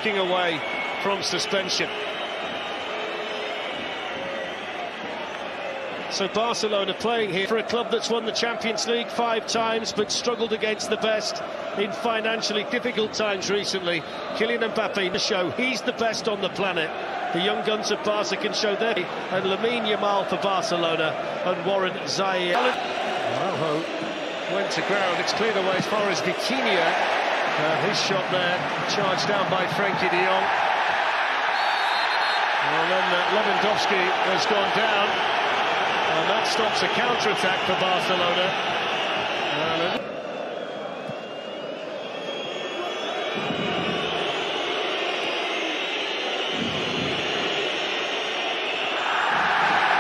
walking away from suspension. So Barcelona playing here for a club that's won the Champions League 5 times but struggled against the best in financially difficult times recently. Kylian Mbappe to show he's the best on the planet. The young guns of Barca can show their, and Lamine Yamal for Barcelona and Warren Zahir. Araujo went to ground. It's cleared away as far as Vitinha. His shot there charged down by Frenkie de Jong. And then Lewandowski has gone down. And that stops a counter-attack for Barcelona.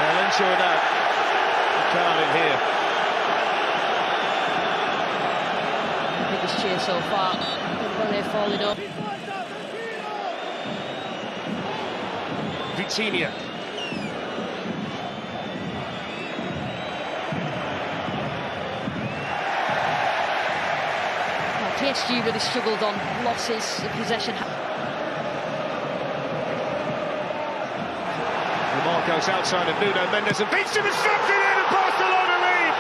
They'll enjoy that. The crowd in here. The biggest cheer so far. Everybody falling up. Vitinha. PSG really struggled on losses of possession. Lamar goes outside of Nuno Mendes and beats him and straps it in, and Barcelona lead.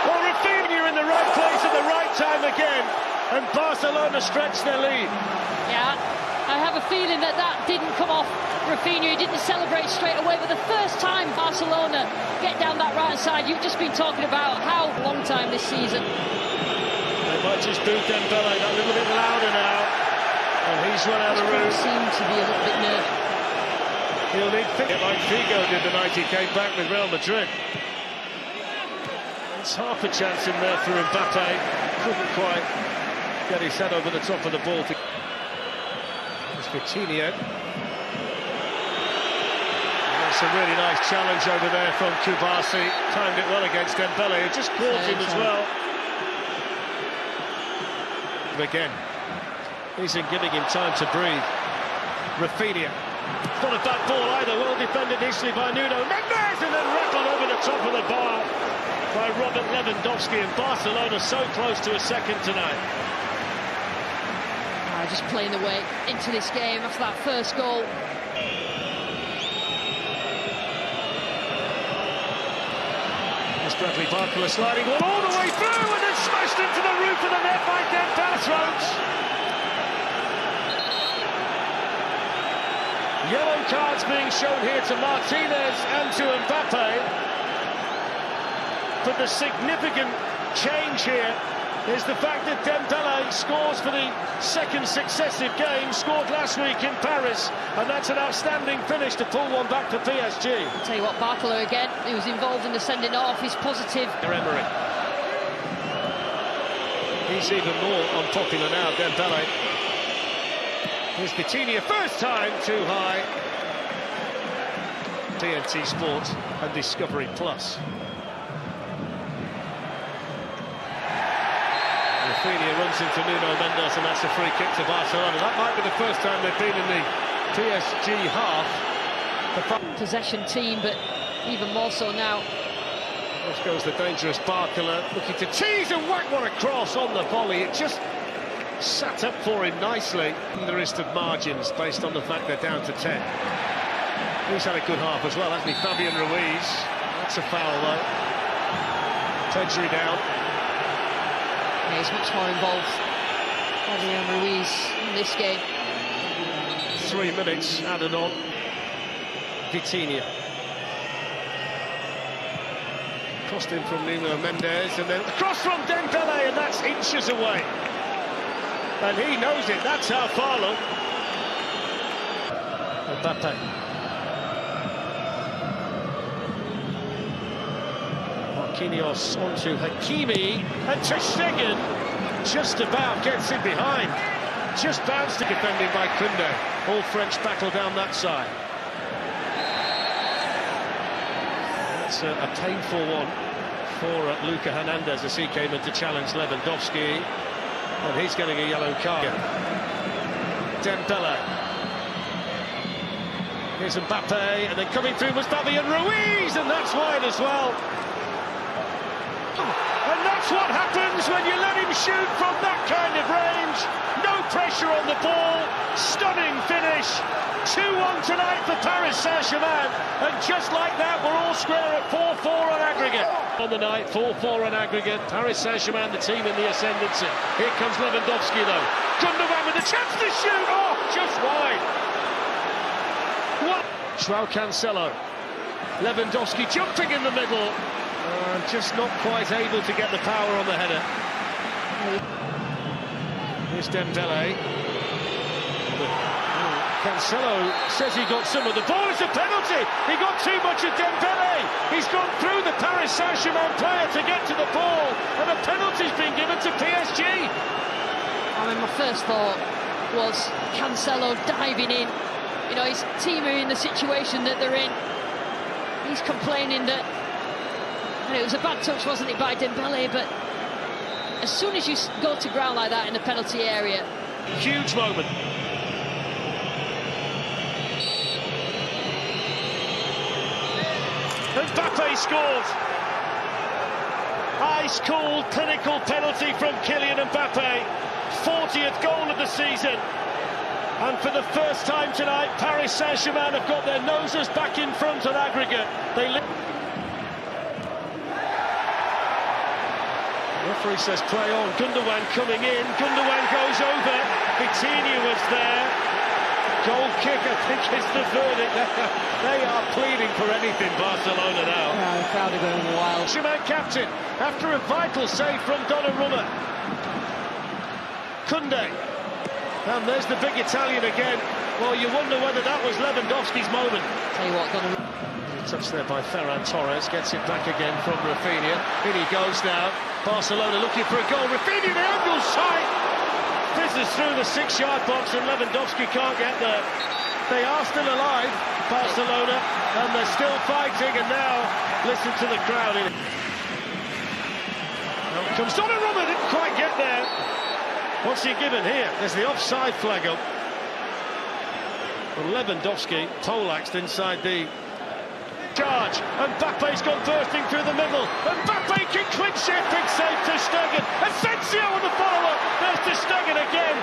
Well, Rafinha in the right place at the right time again, and Barcelona stretch their lead. Yeah, I have a feeling that didn't come off Rafinha. He didn't celebrate straight away, but the first time Barcelona get down that right side, you've just been talking about how long time this season. They might just do Dembele that little bit louder now, and he's run out of room. Seemed to be a little bit nervous. He'll need to like Figo did the night he came back with Real Madrid. It's half a chance in there for Mbappe. Couldn't quite get his head over the top of the ball. It's Vitinha. That's a really nice challenge over there from Kubasi. Timed it well against Dembele, who just caught him as well. Again, isn't giving him time to breathe. Rafinha. Not a bad ball either. Well defended initially by Nuno Mendes, and then rattled over the top of the bar by Robert Lewandowski. And Barcelona so close to a second tonight. Just playing the way into this game after that first goal. Bradley Barcola sliding one all the way through and then smashed into the roof of the net by Dembele's throat. Yellow cards being shown here to Martinez and to Mbappe. But the significant change here is the fact that Dembele scores for the second successive game, scored last week in Paris, and that's an outstanding finish to pull one back for PSG. I'll tell you what, Barcola again, he was involved in the sending off, he's positive. Emery. He's even more unpopular now, Dembele. Here's Vitinha, first time too high. TNT Sports and Discovery Plus. Rafinha runs into Nuno Mendes, and that's a free kick to Barcelona. That might be the first time they've been in the PSG half. Possession team, but even more so now. Off goes the dangerous Barcola, looking to tease and whack one across on the volley. It just sat up for him nicely. The rest of margins based on the fact they're down to 10. He's had a good half as well, hasn't he? Fabian Ruiz. That's a foul though. Pedri down. Yeah, he's much more involved, Fabian Ruiz, in this game. 3 minutes added on. Vitinha. Crossed in from Nuno Mendes, and then across from Dembele, and that's inches away. And he knows it, that's how far, look. Mbappe. Marquinhos onto Hakimi, and Ter Stegen just about gets in behind. Just bounced to defending by Koundé. All French battle down that side. It's a painful one for Luka Hernandez as he came in to challenge Lewandowski. And he's getting a yellow card. Dembele. Here's Mbappe, and then coming through was Fabian Ruiz, and that's wide as well. And that That's what happens when you let him shoot from that kind of range. No pressure on the ball. Stunning finish. 2-1 tonight for Paris Saint-Germain. And just like that, we're all square at 4-4 on aggregate. On the night, 4-4 on aggregate. Paris Saint-Germain, the team in the ascendancy. Here comes Lewandowski, though. Gundogan with a chance to shoot. Oh, just wide. What? João Cancelo. Lewandowski jumping in the middle. Just not quite able to get the power on the header. Here's Dembele. Cancelo says he got some of the ball. It's a penalty. He got too much of Dembele. He's gone through the Paris Saint-Germain player to get to the ball, and a penalty's been given to PSG. I mean, my first thought was Cancelo diving in. You know, his team are in the situation that they're in. He's complaining that, and it was a bad touch, wasn't it, by Dembele, but as soon as you go to ground like that in the penalty area. Huge moment. Mbappe scores. Ice-cold, clinical penalty from Kylian Mbappe. 40th goal of the season. And for the first time tonight, Paris Saint-Germain have got their noses back in front on aggregate. Referee says play on. Gundogan coming in. Gundogan goes over. Vitinha was there. Goal kick, I think, is the verdict. They are pleading for anything, Barcelona now. Yeah, the crowd are going wild. Germain captain, after a vital save from Donnarumma. Koundé. And there's the big Italian again. Well, you wonder whether that was Lewandowski's moment. Tell you what, Donnarumma. Touched there by Ferran Torres, gets it back again from Rafinha. In he goes now. Barcelona looking for a goal. Rafinha, the angle's tight. Fizzes through the 6-yard box and Lewandowski can't get there. They are still alive, Barcelona, and they're still fighting, and now listen to the crowd. Now comes Donnarumma, didn't quite get there. What's he given here? There's the offside flag up. Well, Lewandowski poleaxed inside the charge. Mbappe's gone bursting through the middle. Mbappe can clinch it. Big save to Stegen. Asensio on the follow-up. There's to Stegen again.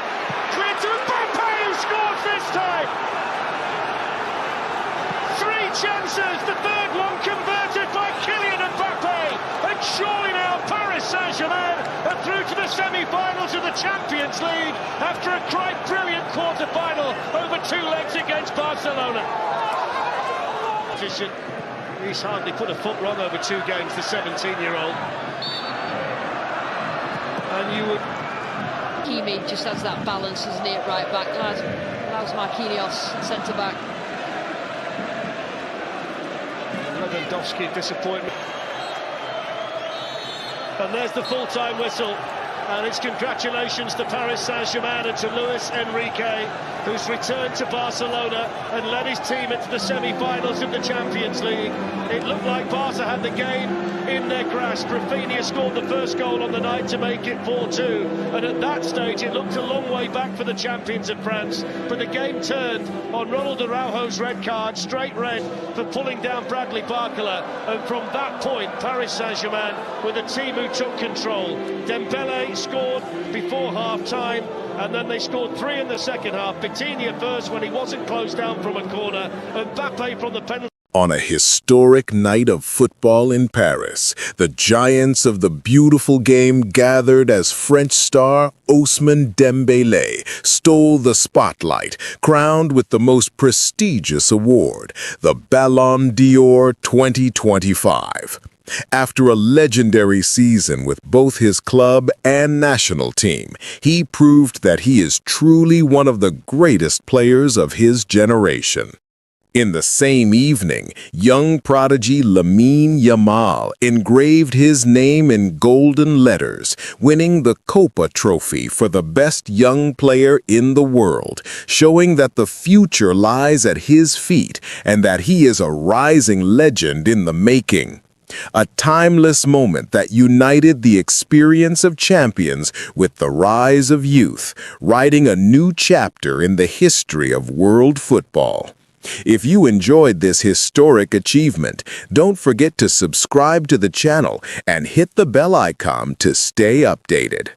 Clear to Mbappe, who scores this time. 3 chances. The third one converted by Kylian Mbappe. And surely now Paris Saint-Germain are through to the semi-finals of the Champions League after a quite brilliant quarter-final over 2 legs against Barcelona. He's hardly put a foot wrong over 2 games, the 17-year-old. And you would... Kimi just has that balance, isn't he, at right back. Allows Marquinhos, centre-back. Lewandowski, disappointment. And there's the full-time whistle. And it's congratulations to Paris Saint-Germain and to Luis Enrique, who's returned to Barcelona and led his team into the semi-finals of the Champions League. It looked like Barca had the game in their grasp. Rafinha scored the first goal on the night to make it 4-2. And at that stage, it looked a long way back for the champions of France. But the game turned on Ronald Araujo's red card, straight red, for pulling down Bradley Barcola. And from that point, Paris Saint-Germain were the team who took control. Dembele scored before half-time, and then they scored 3 in the second half. Vitinha first when he wasn't closed down from a corner, and Mbappe from the penalty. On a historic night of football in Paris, the giants of the beautiful game gathered as French star Ousmane Dembélé stole the spotlight, crowned with the most prestigious award, the Ballon d'Or 2025. After a legendary season with both his club and national team, he proved that he is truly one of the greatest players of his generation. In the same evening, young prodigy Lamine Yamal engraved his name in golden letters, winning the Copa Trophy for the best young player in the world, showing that the future lies at his feet and that he is a rising legend in the making. A timeless moment that united the experience of champions with the rise of youth, writing a new chapter in the history of world football. If you enjoyed this historic achievement, don't forget to subscribe to the channel and hit the bell icon to stay updated.